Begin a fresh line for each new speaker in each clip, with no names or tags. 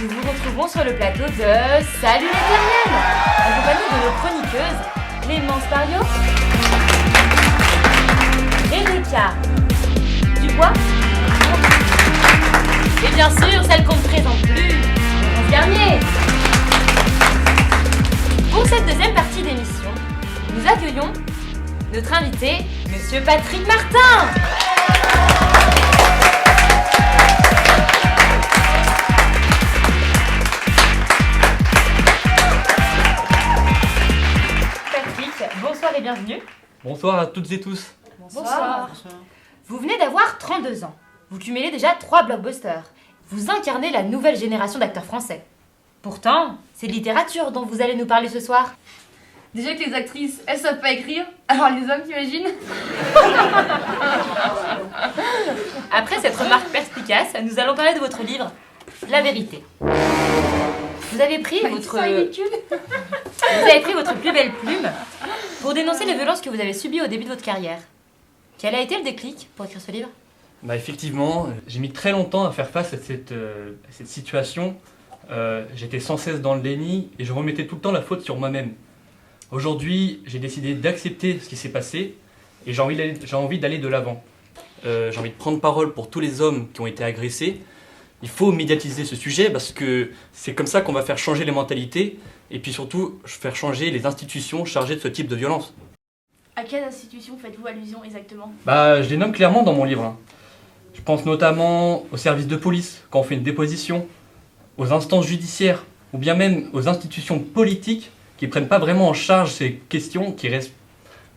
Nous vous retrouvons sur le plateau de Salut l'éternel, accompagné de nos chroniqueuses, Clémence Pario, Rebecca Dubois, et bien sûr celle qu'on ne présente plus, Laurence Garnier. Pour cette deuxième partie d'émission, nous accueillons notre invité, Monsieur Patrick Martin. Bonsoir et bienvenue.
Bonsoir à toutes et tous.
Bonsoir. Vous venez d'avoir 32 ans. Vous cumulez déjà 3 blockbusters. Vous incarnez la nouvelle génération d'acteurs français. Pourtant, c'est de littérature dont vous allez nous parler ce soir.
Déjà que les actrices, elles savent pas écrire, alors les hommes, t'imagines?
Après cette remarque perspicace, nous allons parler de votre livre, La Vérité. Vous avez pris votre plus belle plume pour dénoncer les violences que vous avez subies au début de votre carrière. Quel a été le déclic pour écrire ce livre ?
Effectivement, j'ai mis très longtemps à faire face à cette situation. J'étais sans cesse dans le déni et je remettais tout le temps la faute sur moi-même. Aujourd'hui, j'ai décidé d'accepter ce qui s'est passé et j'ai envie d'aller de l'avant. J'ai envie de prendre parole pour tous les hommes qui ont été agressés. Il faut médiatiser ce sujet parce que c'est comme ça qu'on va faire changer les mentalités et puis surtout faire changer les institutions chargées de ce type de violence.
À quelle institution faites-vous allusion exactement?
Je les nomme clairement dans mon livre. Je pense notamment aux services de police quand on fait une déposition, aux instances judiciaires ou bien même aux institutions politiques qui ne prennent pas vraiment en charge ces questions qui restent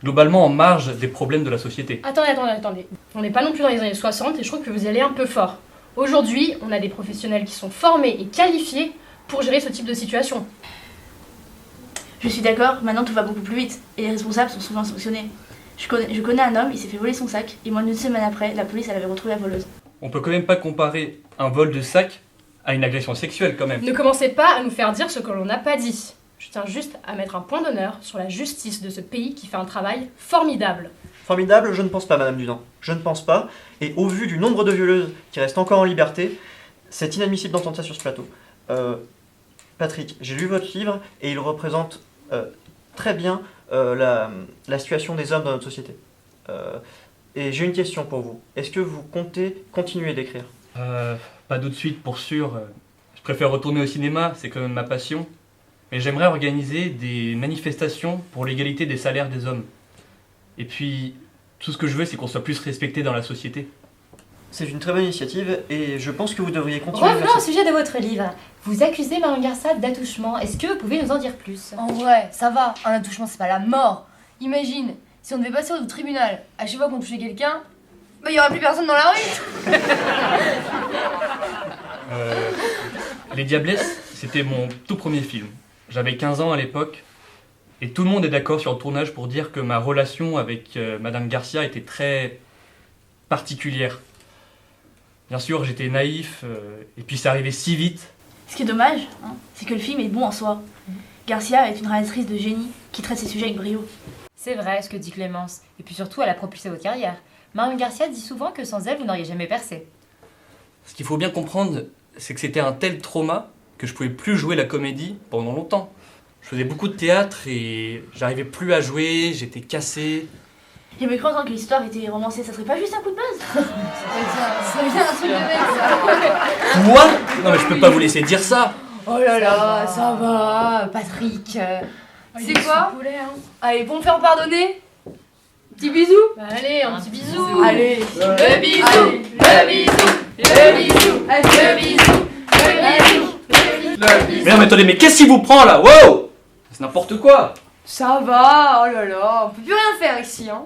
globalement en marge des problèmes de la société.
Attendez. On n'est pas non plus dans les années 60 et je trouve que vous y allez un peu fort. Aujourd'hui, on a des professionnels qui sont formés et qualifiés pour gérer ce type de situation.
Je suis d'accord, maintenant tout va beaucoup plus vite et les responsables sont souvent sanctionnés. Je connais un homme, il s'est fait voler son sac et moins d'une semaine après, la police elle avait retrouvé la voleuse.
On peut quand même pas comparer un vol de sac à une agression sexuelle quand même.
Ne commencez pas à nous faire dire ce que l'on n'a pas dit. Je tiens juste à mettre un point d'honneur sur la justice de ce pays qui fait un travail formidable.
Formidable, je ne pense pas, Madame Dudan. Je ne pense pas. Et au vu du nombre de violeuses qui restent encore en liberté, c'est inadmissible d'entendre ça sur ce plateau. Patrick, j'ai lu votre livre et il représente très bien la situation des hommes dans notre société. Et j'ai une question pour vous. Est-ce que vous comptez continuer d'écrire ?
Pas tout de suite pour sûr. Je préfère retourner au cinéma, c'est quand même ma passion. Mais j'aimerais organiser des manifestations pour l'égalité des salaires des hommes. Et puis, tout ce que je veux, c'est qu'on soit plus respecté dans la société.
C'est une très bonne initiative et je pense que vous devriez continuer à faire
Revenons au
ça.
sujet de votre livre. Vous accusez Marion Garcia d'attouchement. Est-ce que vous pouvez nous en dire plus ?
En vrai, ça va, un attouchement c'est pas la mort. Imagine, si on devait passer au tribunal, à chaque fois qu'on touchait quelqu'un, il y aurait plus personne dans la rue.
Les Diablesses, c'était mon tout premier film. J'avais 15 ans à l'époque. Et tout le monde est d'accord sur le tournage pour dire que ma relation avec Madame Garcia était très particulière. Bien sûr, j'étais naïf, et puis ça arrivait si vite.
Ce qui est dommage, c'est que le film est bon en soi. Garcia est une réalisatrice de génie qui traite ses sujets avec brio.
C'est vrai ce que dit Clémence. Et puis surtout, elle a propulsé votre carrière. Marion Garcia dit souvent que sans elle, vous n'auriez jamais percé.
Ce qu'il faut bien comprendre, c'est que c'était un tel trauma que je pouvais plus jouer la comédie pendant longtemps. Je faisais beaucoup de théâtre et j'arrivais plus à jouer, j'étais cassé.
J'aimerais croire que l'histoire était romancée, ça serait pas juste un coup de buzz?
Ça vient un truc de mec ça.
Quoi? Non mais je peux pas vous laisser dire ça.
Oh là là, ça va, Patrick. C'est quoi? Allez, pour me faire pardonner, petit bisou.
Allez, un petit bisou.
Allez,
Le bisou, le bisou, le bisou, le bisou, le bisou.
Mais non mais attendez, mais qu'est-ce qui vous prend là? Wow! C'est n'importe quoi.
ça va, oh là là, on peut plus rien faire ici, hein.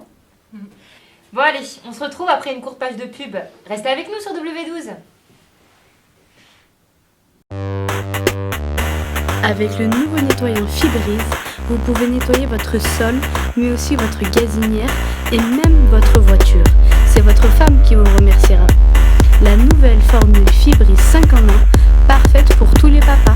Bon allez, on se retrouve après une courte page de pub. Restez avec nous sur W12.
Avec le nouveau nettoyant Fibrise, vous pouvez nettoyer votre sol, mais aussi votre gazinière et même votre voiture. C'est votre femme qui vous remerciera. La nouvelle formule Fibrise 5 en 1, parfaite pour tous les papas.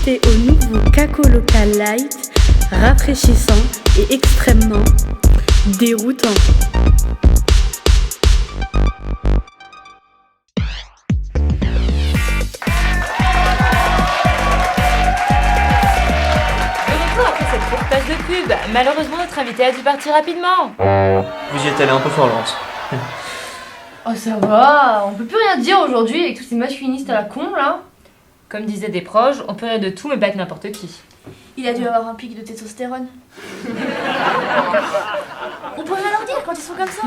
Goûtez au nouveau Caco Local Light, rafraîchissant et extrêmement déroutant.
Après cette courte page de pub, malheureusement notre invité a dû partir rapidement.
Vous y êtes allé un peu fort, Laurence.
Oh ça va, on peut plus rien dire aujourd'hui avec tous ces masculinistes à la con là.
Comme disaient des proches, on peut rire de tout mais pas avec n'importe qui.
Il a dû avoir un pic de testostérone. On peut rien leur dire quand ils sont comme ça.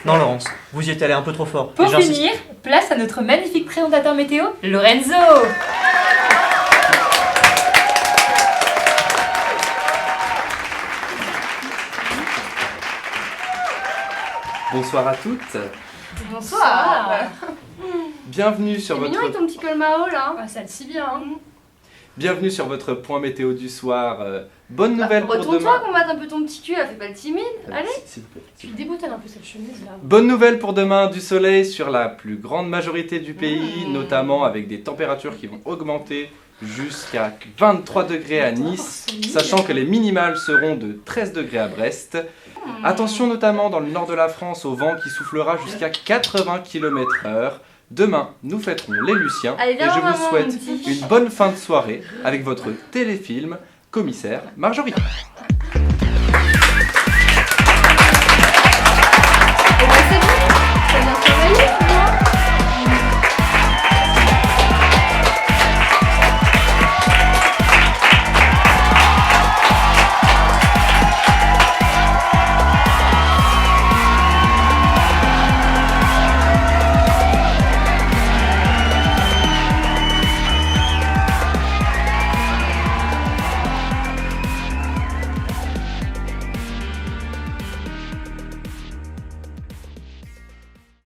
Non, Laurence, vous y êtes allé un peu trop fort.
Pour
Et j'insiste.
finir, place à notre magnifique présentateur météo, Lorenzo.
Bonsoir à toutes.
Bonsoir.
Bienvenue sur
C'est mignon avec
votre
ton petit col Mao là. Ah, ça le si bien. Hein.
bienvenue sur votre point météo du soir. Bonne nouvelle pour
Retourne-toi
demain.
qu'on batte un peu ton petit cul, là, fais pas le timide. Allez.
S'il te plaît.
Tu déboutades un peu cette chemise là.
Bonne nouvelle pour demain, du soleil sur la plus grande majorité du pays, notamment avec des températures qui vont augmenter jusqu'à 23 degrés à Nice, sachant que les minimales seront de 13 degrés à Brest. Attention notamment dans le nord de la France au vent qui soufflera jusqu'à 80 km/h. Demain, nous fêterons les Luciens
Allez,
et
viens
je
voir,
vous
maman,
souhaite
mon petit.
une bonne fin de soirée avec votre téléfilm Commissaire Marjorie.